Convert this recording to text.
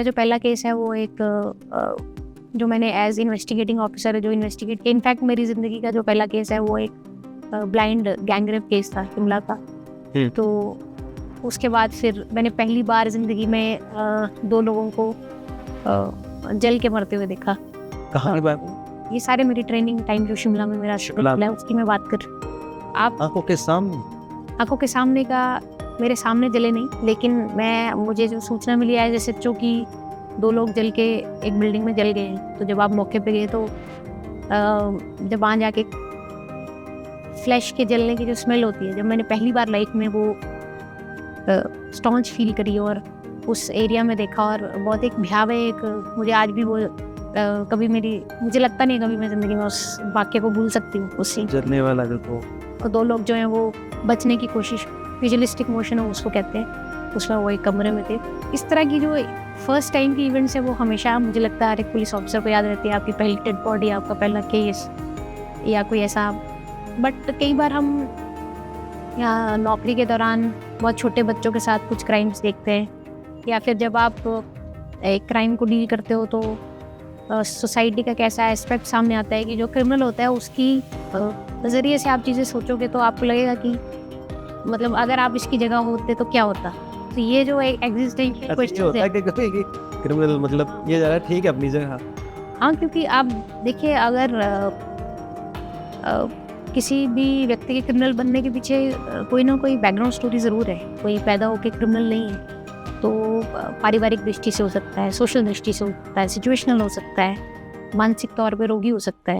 मेरा जो पहला केस है वो एक जो मैंने एज इन्वेस्टिगेटिंग ऑफिसर जो इन्वेस्टिगेट, इनफैक्ट मेरी ज़िंदगी का जो पहला केस है वो एक ब्लाइंड गैंगरेप केस था शिमला का। तो उसके बाद फिर मैंने पहली बार ज़िंदगी में 2 लोगों को जल के मरते हुए देखा। कहाँ की बात? ये सारे मेरी ट्रेनिंग टाइम जो शिमला में मेरा है उसकी मैं बात कर। आप आंखों के सामने का मेरे सामने जले नहीं, लेकिन मुझे जो सूचना मिली है जैसे कि 2 लोग जल के एक बिल्डिंग में जल गए हैं। तो जब आप मौके पे गए तो जब वहाँ जाके फ्लैश के जलने की जो स्मेल होती है, जब मैंने पहली बार लाइफ में वो स्टॉन्च फील करी और उस एरिया में देखा, और बहुत एक भयावह एक मुझे आज भी वो कभी मुझे लगता नहीं कभी मैं ज़िंदगी में उस वाक्य को भूल सकती हूँ। उससे जलने वाला देखो, तो 2 लोग जो हैं वो बचने की कोशिश, विजुअलिस्टिक मोशन है उसको कहते हैं, उसमें वो एक कमरे में थे। इस तरह की जो फर्स्ट टाइम की इवेंट्स है वो हमेशा मुझे लगता है हर एक पुलिस ऑफिसर को याद रहती है। आपकी पहली डेड बॉडी, आपका पहला केस या कोई ऐसा। बट कई बार हम या नौकरी के दौरान बहुत छोटे बच्चों के साथ कुछ क्राइम्स देखते हैं, या फिर जब आप एक क्राइम को डील करते हो तो सोसाइटी का कैसा एस्पेक्ट सामने आता है कि जो क्रिमिनल होता है उसकी नज़रिए से आप चीज़ें सोचोगे तो आपको लगेगा कि मतलब अगर आप इसकी जगह होते तो क्या होता। तो ये जो एक एग्जिस्टेंशियल क्वेश्चन है कि क्रिमिनल मतलब ये ज़रा ठीक है अपनी जगह। हाँ, क्योंकि आप देखिए अगर किसी भी व्यक्ति के क्रिमिनल बनने के पीछे कोई ना कोई बैकग्राउंड स्टोरी ज़रूर है। कोई पैदा होकर क्रिमिनल नहीं है, तो पारिवारिक दृष्टि से हो सकता है, सोशल दृष्टि से हो सकता है, सिचुएशनल हो सकता है, मानसिक तौर पे रोगी हो सकता है।